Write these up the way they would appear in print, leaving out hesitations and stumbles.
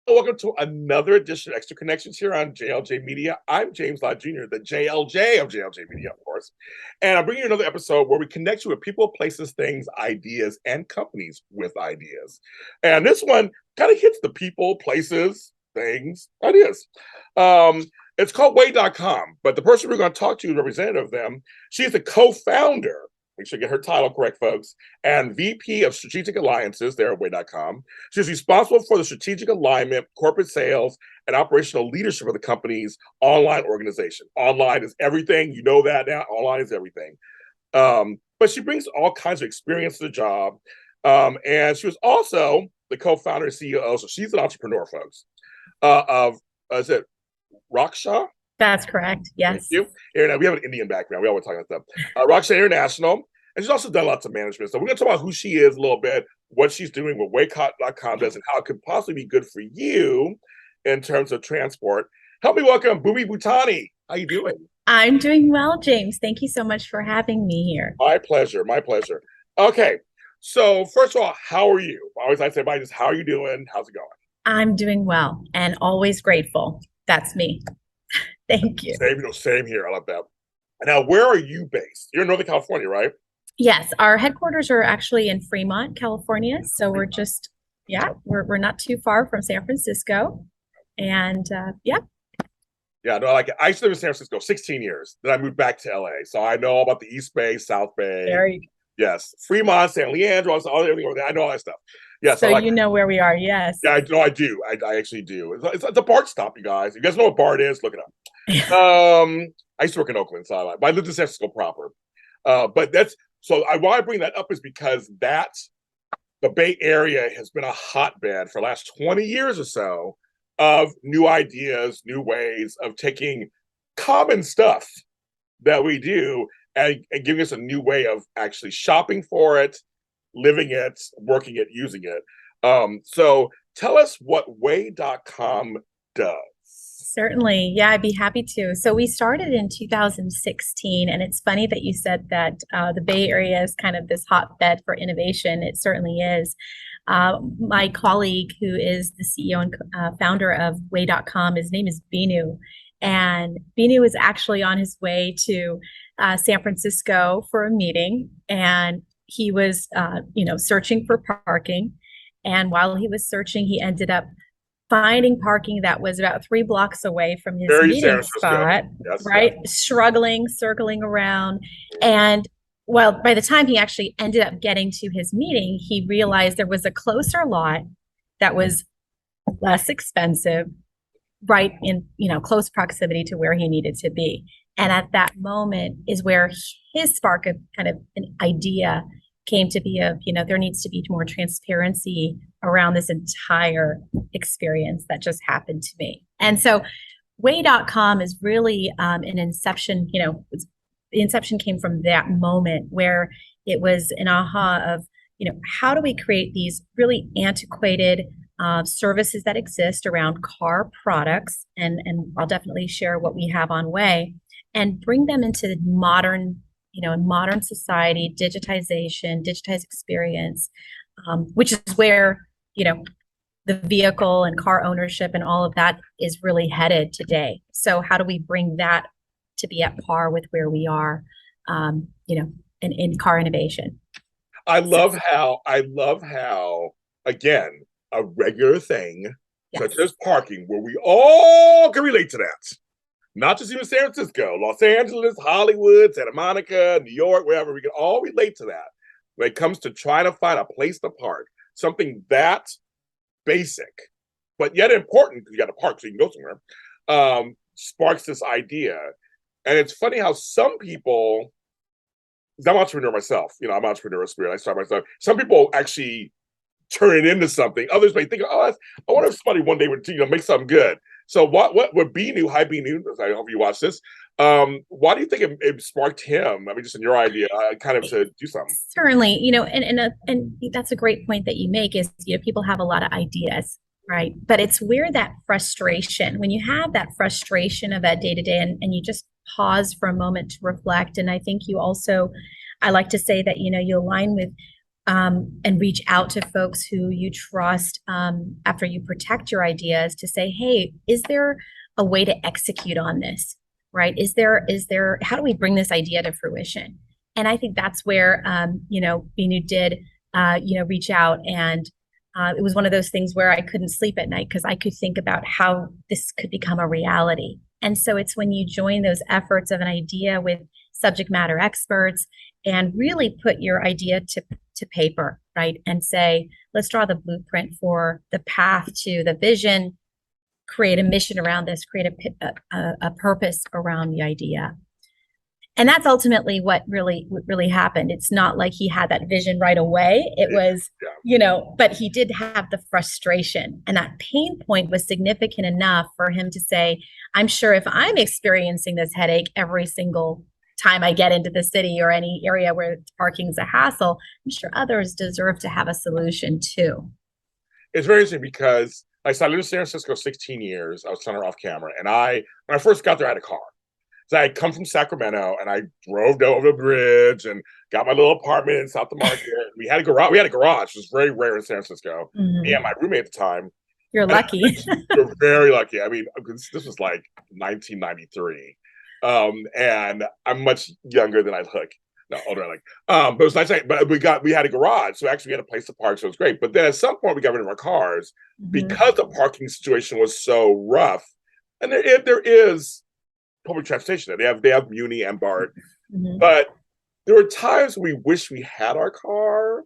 Welcome to another edition of Extra Connections here on JLJ Media. I'm James Lott Jr., the JLJ of JLJ Media, of course. And I'm bringing you another episode where we connect you with people, places, things, ideas, and companies with ideas. And this one kind of hits the people, places, things, ideas. It's called Way.com, but the person we're going to talk to, representative of them, she's the co-founder. Make sure you get her title correct, folks. And VP of Strategic Alliances there at Way.com. She's responsible for the strategic alignment, corporate sales, and operational leadership of the company's online organization. Online is everything. You know that now. Online is everything. But she brings all kinds of experience to the job. And she was also the co-founder and CEO. So she's an entrepreneur, folks, is it Raksha? That's correct. Yes. Thank you. We have an Indian background. We always talk about stuff. Raksha International. And she's also done lots of management. So we're going to talk about who she is a little bit, what she's doing, what Waycom does, and how it could possibly be good for you in terms of transport. Help me welcome Bhumi Bhutani. How you doing? I'm doing well, James. Thank you so much for having me here. My pleasure. My pleasure. Okay. So first of all, how are you? I always like to say, everybody, just how are you doing? How's it going? I'm doing well and always grateful. That's me. Thank you. Same here. I love that. Now, where are you based? You're in Northern California, right? Yes, our headquarters are actually in Fremont, California. So we're just, we're not too far from San Francisco. And Yeah, no, I like it. I used to live in San Francisco 16 years. Then I moved back to LA. So I know all about the East Bay, South Bay. There you go. Yes. Fremont, San Leandro, all everything over there. I know all that stuff. Yes. So you know where we are, yes. Yeah, I do. I actually do. It's a BART stop, you guys. If you guys know what BART is, look it up. I used to work in Oakland, so but I lived in San Francisco proper. But that's so why I bring that up is because the Bay Area has been a hotbed for the last 20 years or so of new ideas, new ways of taking common stuff that we do and giving us a new way of actually shopping for it, living it, working it, using it. So tell us what Way.com does. Certainly. Yeah, I'd be happy to. So we started in 2016, and it's funny that you said that the Bay Area is kind of this hotbed for innovation. It certainly is. My colleague, who is the CEO and founder of Way.com, his name is Binu. And Binu is actually on his way to San Francisco for a meeting, and he was, searching for parking. And while he was searching, he ended up finding parking that was about 3 blocks away from his meeting spot, yes, right? Yes. Struggling, circling around. And well, by the time he actually ended up getting to his meeting, he realized there was a closer lot that was less expensive, right in, close proximity to where he needed to be. And at that moment is where his spark of kind of an idea came to be of, there needs to be more transparency around this entire experience that just happened to me. And so Way.com is really an inception, the inception came from that moment where it was an aha of, how do we create these really antiquated services that exist around car products, and I'll definitely share what we have on Way, and bring them into modern, in modern society, digitization, digitized experience, which is where, the vehicle and car ownership and all of that is really headed today. So how do we bring that to be at par with where we are, in car innovation? I love how, again, a regular thing, yes, such as parking, where we all can relate to that. Not just even San Francisco, Los Angeles, Hollywood, Santa Monica, New York, wherever, we can all relate to that when it comes to trying to find a place to park. Something that basic, but yet important, because you got to park so you can go somewhere, sparks this idea. And it's funny how some people, I'm an entrepreneur myself, I'm an entrepreneur spirit, I start myself. Some people actually turn it into something. Others may think, I wonder if somebody one day would, make something good. So what would Binu, hi Binu, I hope you watch this. Why do you think it sparked him? I mean, just in your idea, kind of to do something. Certainly, and that's a great point that you make is, people have a lot of ideas, right? But it's where that frustration, when you have that frustration of that day to day, and you just pause for a moment to reflect. And I think you also, I like to say that, you align with and reach out to folks who you trust after you protect your ideas to say, hey, is there a way to execute on this? Right? How do we bring this idea to fruition? And I think that's where, Binu did, reach out. And it was one of those things where I couldn't sleep at night because I could think about how this could become a reality. And so it's when you join those efforts of an idea with subject matter experts and really put your idea to paper, right? And say, let's draw the blueprint for the path to the vision, create a mission around this, create a purpose around the idea. And that's ultimately what really happened. It's not like he had that vision right away. It was, but he did have the frustration. And that pain point was significant enough for him to say, I'm sure if I'm experiencing this headache every single time I get into the city or any area where parking is a hassle, I'm sure others deserve to have a solution too. It's very interesting because I lived in San Francisco 16 years. I was telling her off camera. And when I first got there, I had a car. So I had come from Sacramento and I drove over the bridge and got my little apartment in South of Market. We had a garage. Which was very rare in San Francisco. Mm-hmm. Me and my roommate at the time. You're lucky. You're very lucky. I mean, this was like 1993. And I'm much younger than I look. No, older I like. But it was nice. But we had a garage, so actually we had a place to park, so it was great. But then at some point we got rid of our cars because the parking situation was so rough. And there is public transportation there. They have Muni and BART. But there were times we wish we had our car.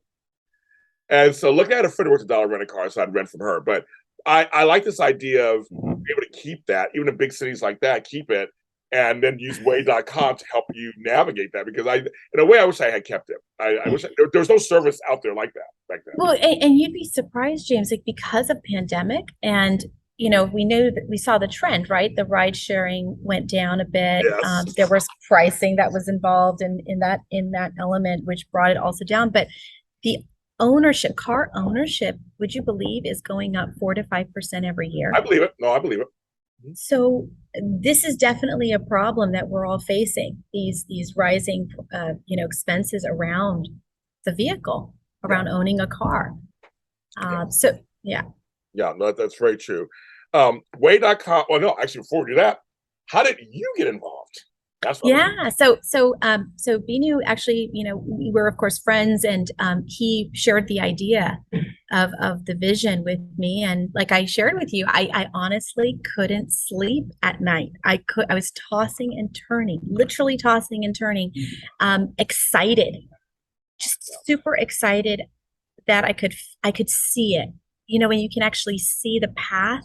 And so looking at a friend who works $1 rent a car, so I'd rent from her. But I like this idea of being able to keep that, even in big cities like that, keep it, and then use way.com to help you navigate that. Because in a way, I wish I had kept it. I wish there was no service out there like that back then. Well, and you'd be surprised, James, like because of pandemic and we saw the trend, right? The ride sharing went down a bit. Yes. There was pricing that was involved in that element, which brought it also down. But the car ownership, would you believe, is going up 4 to 5% every year? I believe it. No, I believe it. So this is definitely a problem that we're all facing. These rising, expenses around the vehicle, around owning a car. Yeah, no, that's very true. Way.com. Well, no, actually, before we do that, how did you get involved? So Binu actually, we were of course friends, and he shared the idea of the vision with me, and like I shared with you, I honestly couldn't sleep at night. I was tossing and turning, literally tossing and turning, excited, just super excited that I could see it. When you can actually see the path.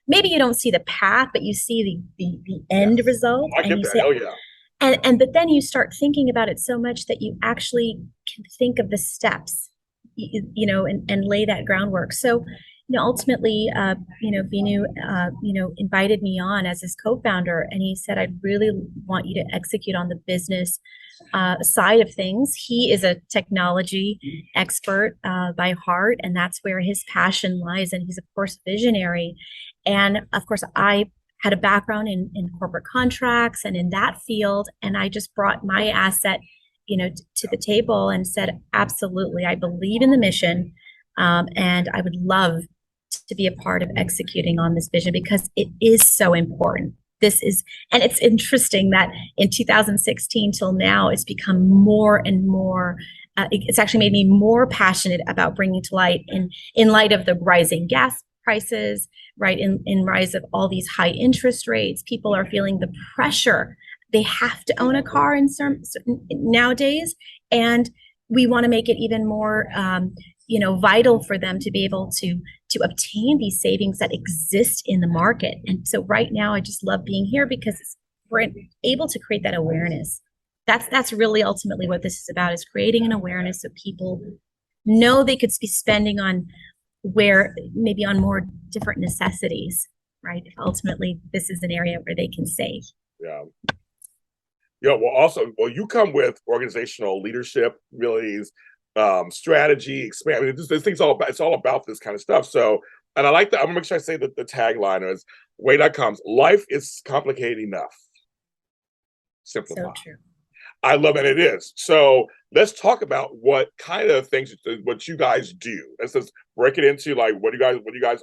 Maybe you don't see the path, but you see the end result. I get that. Oh yeah. But then you start thinking about it so much that you actually can think of the steps, and lay that groundwork. So, ultimately, Binu, invited me on as his co-founder, and he said, "I really want you to execute on the business side of things." He is a technology expert by heart, and that's where his passion lies. And he's, of course, visionary. And of course, I had a background in corporate contracts and in that field. And I just brought my asset, to the table and said, absolutely, I believe in the mission. And I would love to be a part of executing on this vision because it is so important. And it's interesting that in 2016 till now, it's become more and more, it's actually made me more passionate about bringing to light in light of the rising gas prices, right? In rise of all these high interest rates, people are feeling the pressure. They have to own a car in nowadays. And we want to make it even more, vital for them to be able to obtain these savings that exist in the market. And so right now, I just love being here because we're able to create that awareness. That's really ultimately what this is about, is creating an awareness so people know they could be spending on maybe on more different necessities, right? Ultimately, this is an area where they can save. Yeah. Well, you come with organizational leadership, really, strategy, expand. I mean, this thing's it's all about this kind of stuff. So, and I like that. I'm gonna make sure I say that the tagline is way.com's life is complicated enough. Simplify. So true. I love it. It is. So let's talk about what kind of things what you guys do. Let's just break it into like what do you guys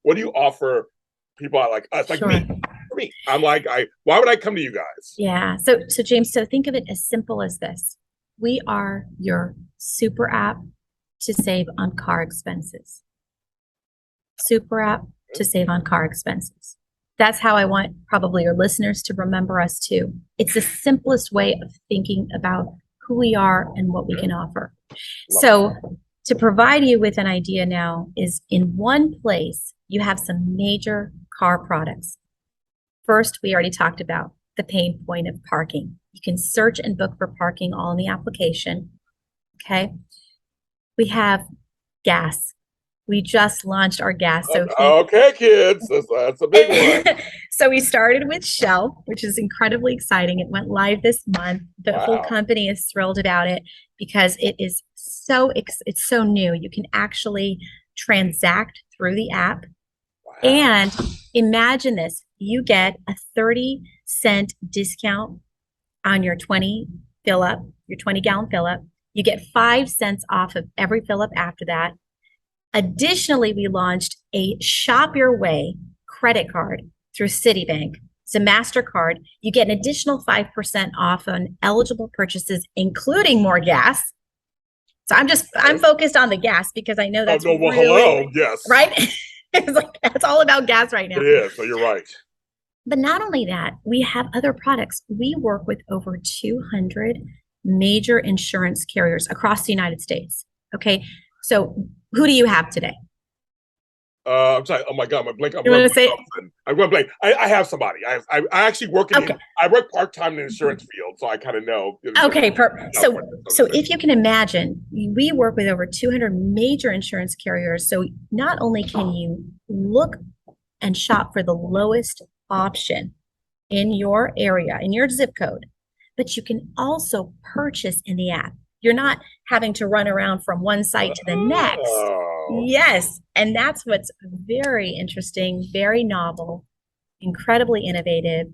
what do you offer people like us, like Sure. me? For me, I'm like why would I come to you guys? Yeah. So James, so think of it as simple as this. We are your super app to save on car expenses. Super app to save on car expenses. That's how I want probably your listeners to remember us too. It's the simplest way of thinking about who we are and what we can offer. So to provide you with an idea now is in one place, you have some major car products. First, we already talked about the pain point of parking. You can search and book for parking all in the application. Okay. We have gas. We just launched our gas. So okay, kids, that's a big one. So we started with Shell, which is incredibly exciting. It went live this month. The whole company is thrilled about it because it's so new. You can actually transact through the app. And imagine this, you get a 30-cent discount on your 20 gallon fill up. You get 5 cents off of every fill up after that. Additionally, we launched a Shop Your Way credit card through Citibank. It's a MasterCard. You get an additional 5% off on eligible purchases, including more gas. So I'm focused on the gas because I know that's hello, yes. Right? It's like, it's all about gas right now. It is, so you're right. But not only that, we have other products. We work with over 200 major insurance carriers across the United States. Okay, so who do you have today? I'm sorry. Oh my God, I'm blank. I'm going to say? I'm going to blank. I have somebody. I actually work I work part time in the insurance field, so I kind of know. Okay, so if you can imagine, we work with over 200 major insurance carriers. So not only can you look and shop for the lowest option in your area, in your zip code, but you can also purchase in the app. You're not having to run around from one site to the next. Yes. And that's what's very interesting, very novel, incredibly innovative.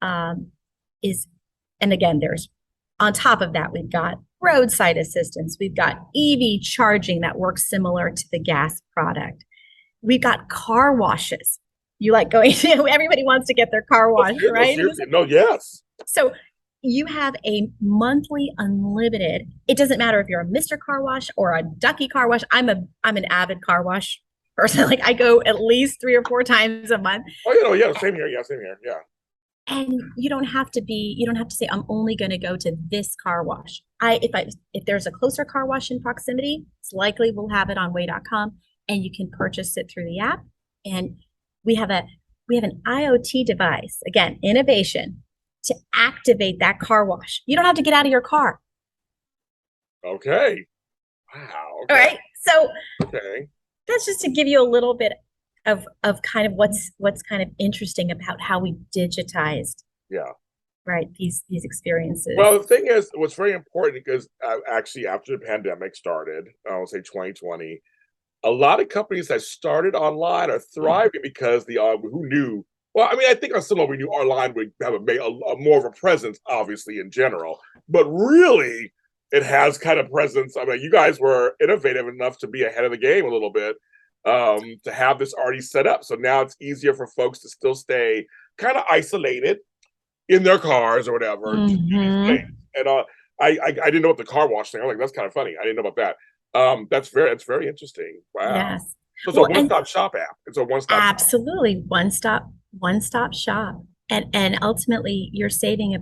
And again, there's on top of that, we've got roadside assistance. We've got EV charging that works similar to the gas product. We've got car washes. You like going to, everybody wants to get their car washed, right? No, yes. So you have a monthly unlimited. It doesn't matter if you're a Mr. Car Wash or a Ducky Car Wash. I'm an avid car wash person. Like I go at least 3 or 4 times a month. Oh, yeah, same here. Yeah, same here. Yeah. And you don't have to say I'm only going to go to this car wash. If there's a closer car wash in proximity, it's likely we'll have it on way.com and you can purchase it through the app. And we have an IoT device, again, innovation, to activate that car wash. You don't have to get out of your car. Okay. Wow. Okay. All right. So okay. That's just to give you a little bit of kind of what's kind of interesting about how we digitized. Yeah. Right. These experiences. Well, the thing is, what's very important because actually after the pandemic started, I would say 2020, a lot of companies that started online are thriving because who knew. Well, I mean, I think on some level we knew online would have a more of a presence, obviously, in general. But really, it has kind of presence. I mean, you guys were innovative enough to be ahead of the game a little bit, to have this already set up. So now it's easier for folks to still stay kind of isolated in their cars or whatever. Mm-hmm. And I didn't know what the car wash thing. I'm like, that's kind of funny. I didn't know about that. That's very interesting. Wow. Yes. So it's a one-stop shop app. It's a one-stop absolutely shop. One-stop shop. And ultimately you're saving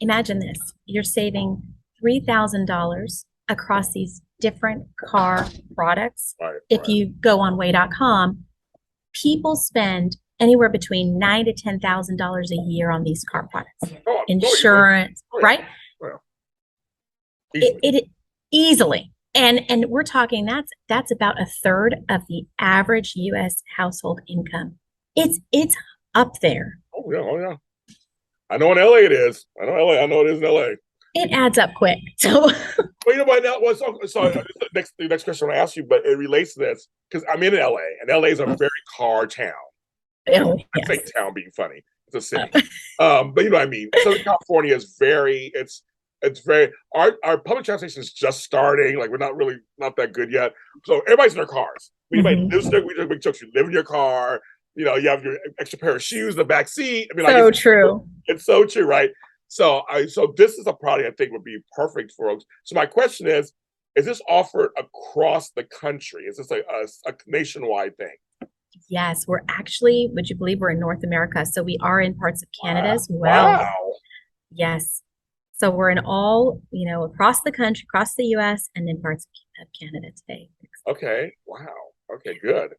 imagine this, you're saving $3,000 across these different car products. Right, if you go on way.com, people spend anywhere between $9,000 to $10,000 a year on these car products. Insurance, right? It easily. And we're talking that's about a third of the average US household income. It's up there. Oh yeah. I know in LA it is. I know it is in LA. It adds up quick. So well, by now, the next question I want to ask you, but it relates to this because I'm in LA, and LA is a very car town. Oh, I say town being funny. It's a city. But you know what I mean. Southern California is it's very our public transportation is just starting. Like we're not that good yet. So everybody's in their cars. Anybody lives there, we just make jokes. You live in your car. You know, you have your extra pair of shoes in the back seat. I mean, so true. It's so true, right? So this is a product I think would be perfect for us. So my question is this offered across the country? Is this a nationwide thing? Yes, we're actually, would you believe we're in North America? So we are in parts of Canada as well. Wow. Yes. So we're in all, across the country, across the US, and in parts of Canada today. Okay. Wow. Okay, good.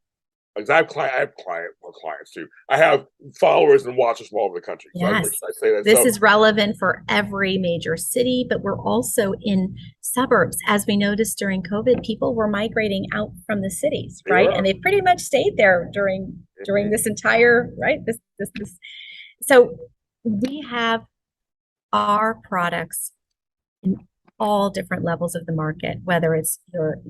Because I have clients too. I have followers and watchers from all over the country. So yes. I say that. This is relevant for every major city, but we're also in suburbs. As we noticed during COVID, people were migrating out from the cities, right? And they pretty much stayed there during this entire, right? This. So we have our products in all different levels of the market, whether it's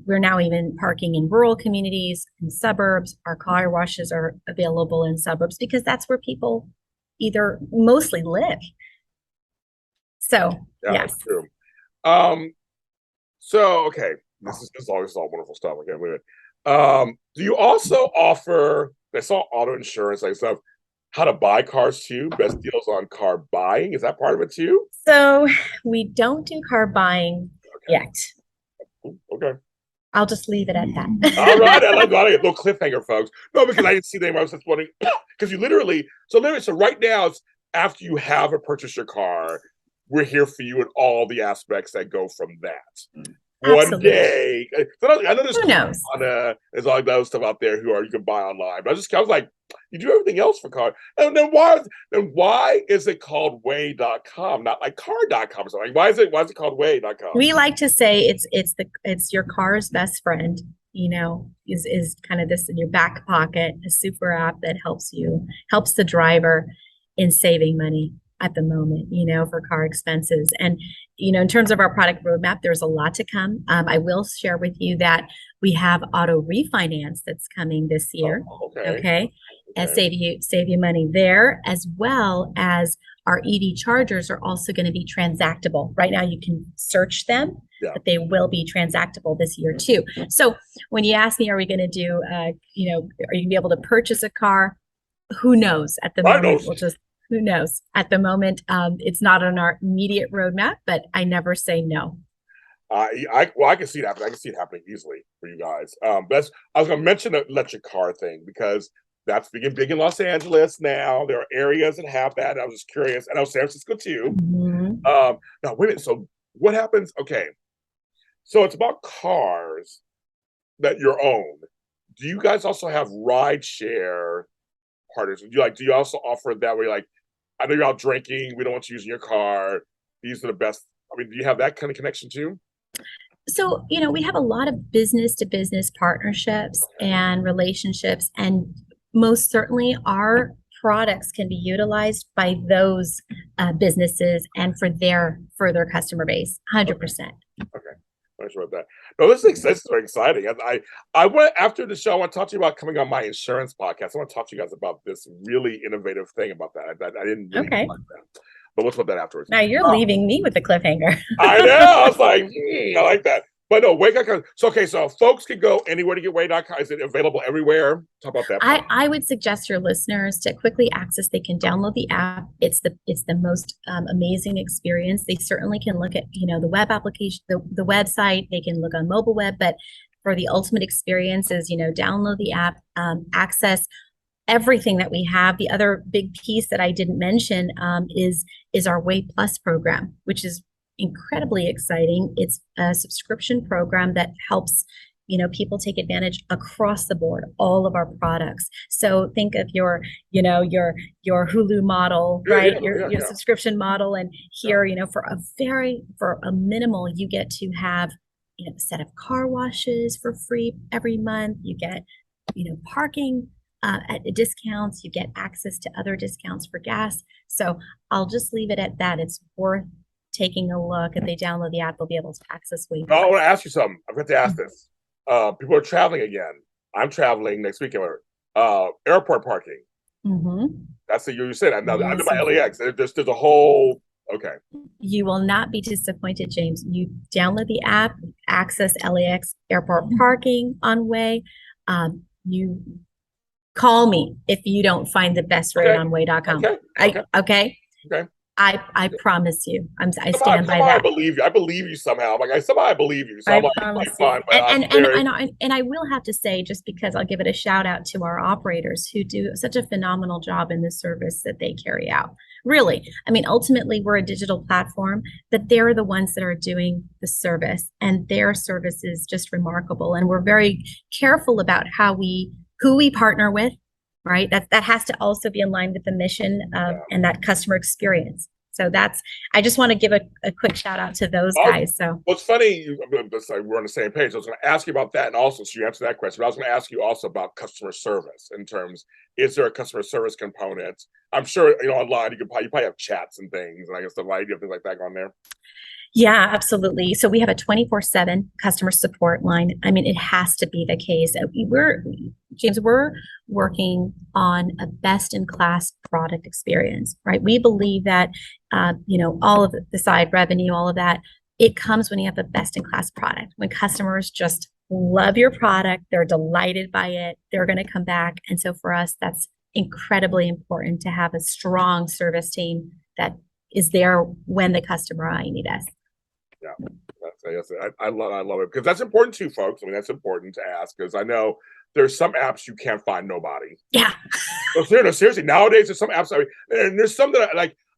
we're now even parking in rural communities, in suburbs. Our car washes are available in suburbs because that's where people either mostly live. So yeah, yes. True. So okay, this is all wonderful stuff. I can't believe it. Do you also offer? I saw auto insurance like stuff. How to buy cars too? Best deals on car buying. Is that part of it too? So we don't do car buying yet. Okay. I'll just leave it at that. All right. I love a little cliffhanger, folks. No, because I didn't see them. I was just wondering because you literally so right now it's after you have purchased your car, we're here for you in all the aspects that go from that. Absolutely. One day, I know there's all those stuff out there you can buy online. But I was like, you do everything else for cars. And then why is it called way.com, not like car.com or something? Why is it called way.com? We like to say it's your car's best friend, is kind of this in your back pocket, a super app that helps the driver in saving money at the moment, for car expenses. And, in terms of our product roadmap, there's a lot to come. I will share with you that we have auto refinance that's coming this year. Okay. And save you money there, as well as our EV chargers are also going to be transactable. Right now you can search them, but they will be transactable this year too. So when you ask me, are we going to do, are you going to be able to purchase a car? Who knows at the moment? Who knows? At the moment, it's not on our immediate roadmap, but I never say no. I can see that. I can see it happening easily for you guys. I was going to mention the electric car thing because that's big in Los Angeles now. There are areas that have that. I was just curious. And I was San Francisco too. Mm-hmm. Now, wait a minute. So what happens? Okay. So it's about cars that you own. Do you guys also have ride share partners? Do you also offer that where you're like, I know you're out drinking. We don't want you using your car. These are the best. I mean, do you have that kind of connection too? So, we have a lot of business to business partnerships and relationships, and most certainly our products can be utilized by those businesses and for their customer base, 100%. Okay. I'm sure about that. No, this is very exciting. I went after the show. I want to talk to you about coming on my insurance podcast. I want to talk to you guys about this really innovative thing about that. I didn't really like that. But we'll talk about that afterwards. Now you're leaving me with the cliffhanger. I know. I was like, I like that. But no, Waycom. So folks can go anywhere to get Way.com. Is it available everywhere? Talk about that. I would suggest your listeners to quickly access. They can download the app. It's the most amazing experience. They certainly can look at the web application, the website. They can look on mobile web, but for the ultimate experience is download the app, access everything that we have. The other big piece that I didn't mention is our Way Plus program, which is incredibly exciting. It's a subscription program that helps people take advantage across the board, all of our products. So think of your Hulu model, right? Your subscription model, and here, for a minimal, you get to have a set of car washes for free every month. You get parking at discounts. You get access to other discounts for gas. So I'll just leave it at that. It's worth taking a look. If they download the app, they'll be able to access Way. I want to ask you something. I've got to ask this. People are traveling again. I'm traveling next weekend. Airport parking. Mm-hmm. That's what you said. I'm by LAX. There's a whole Okay. You will not be disappointed, James. You download the app, access LAX airport parking on Way. You call me if you don't find the best rate Okay. on way.com. Okay. Okay. Okay. Okay. I promise you. I Somehow, stand by somehow I that. believe you. I believe you somehow. I'm like, somehow I believe you. So I'm I like, promise it's you. fine, but I'm very. And I will have to say, just because I'll give it a shout out to our operators who do such a phenomenal job in the service that they carry out. Really, I mean, ultimately, we're a digital platform, but they're the ones that are doing the service, and their service is just remarkable. And we're very careful about who we partner with, right? That has to also be in line with the mission of, Yeah. and that customer experience. So I just want to give a quick shout out to those guys. So What's funny, we're on the same page. I was going to ask you about that, and also, so you answered that question. But I was going to ask you also about customer service. In terms, is there a customer service component? I'm sure online you probably have chats and things, and I guess the light, you have things like that on there. yeah, absolutely. So we have a 24/7 customer support line. I mean, it has to be the case. James, we're working on a best in class product experience, right? We believe that, all of the side revenue, all of that, it comes when you have the best in class product. When customers just love your product, they're delighted by it, they're going to come back. And so for us, that's incredibly important to have a strong service team that is there when the customer I need us. Yeah, I love it because that's important too, folks. I mean, that's important to ask because I know there's some apps you can't find nobody. Yeah. No, seriously, nowadays there's some apps. I mean, and there's some that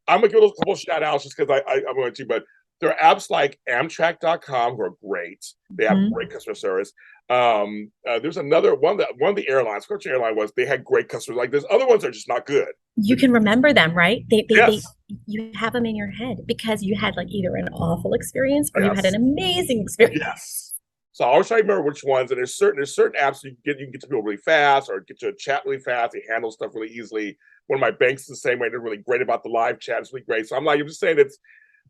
I'm gonna give a couple of shout outs just because I'm going to, but there are apps like Amtrak.com who are great. They have great customer service. There's another one that one of the airlines, which airline was, they had great customers. Like there's other ones that are just not good. You can remember them, right? Yes. You have them in your head because you had like either an awful experience or you had an Yes. amazing experience. Yes. So I always try to remember which ones. And there's certain apps you can get to people really fast or get to a chat really fast. They handle stuff really easily. One of my banks is the same way. They're really great about the live chat. It's really great. So I'm just saying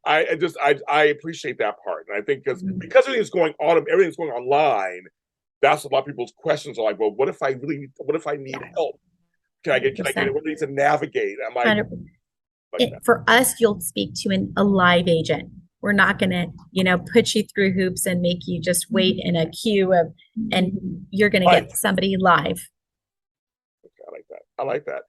I appreciate that part. And I think because everything's going online, that's a lot of people's questions are like, well, what if I need help? Can I get what needs to navigate? I'm like for us, you'll speak to a live agent. We're not going to, put you through hoops and make you just wait in a queue and you're going to get somebody live. Okay, I like that.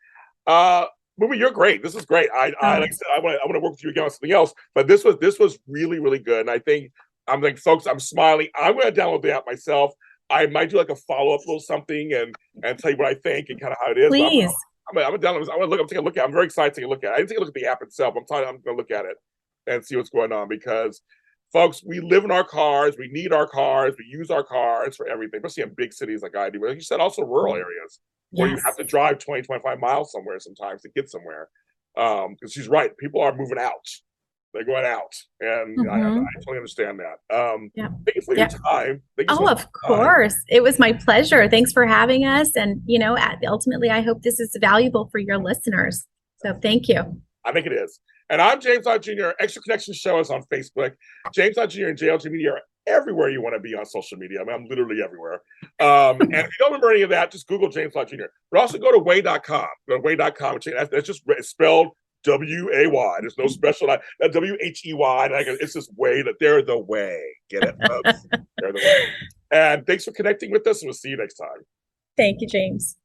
Bhumi, you're great. This is great. Like I said, I want to work with you again on something else, but this was really, really good. And I think I'm like, folks, I'm smiling. I'm going to download the app myself. I might do like a follow-up little something and tell you what I think and kind of how it is. Please. I'm gonna download. I'm taking a look at it. I'm very excited to take a look at it. I didn't take a look at the app itself. I'm gonna look at it and see what's going on because folks, we live in our cars, we need our cars, we use our cars for everything, especially in big cities like I do. But like you said, also rural areas where you have to drive 20, 25 miles somewhere sometimes to get somewhere. Because she's right, people are moving out. They're going out, and I totally understand that. Thank you for your time. Thank you so much of course. It was my pleasure. Thanks for having us. And, ultimately, I hope this is valuable for your listeners. So thank you. I think it is. And I'm James Lott Jr. Extra Connection Show is on Facebook. James Lott Jr. and JLJ Media are everywhere you want to be on social media. I mean, I'm literally everywhere. And if you don't remember any of that, just Google James Lott Jr. But also go to way.com. Go to way.com. That's just spelled W-A-Y. There's no special, that W-H-E-Y. It's just way that they're the way. Get it, folks? They're the way. And thanks for connecting with us, and we'll see you next time. Thank you, James.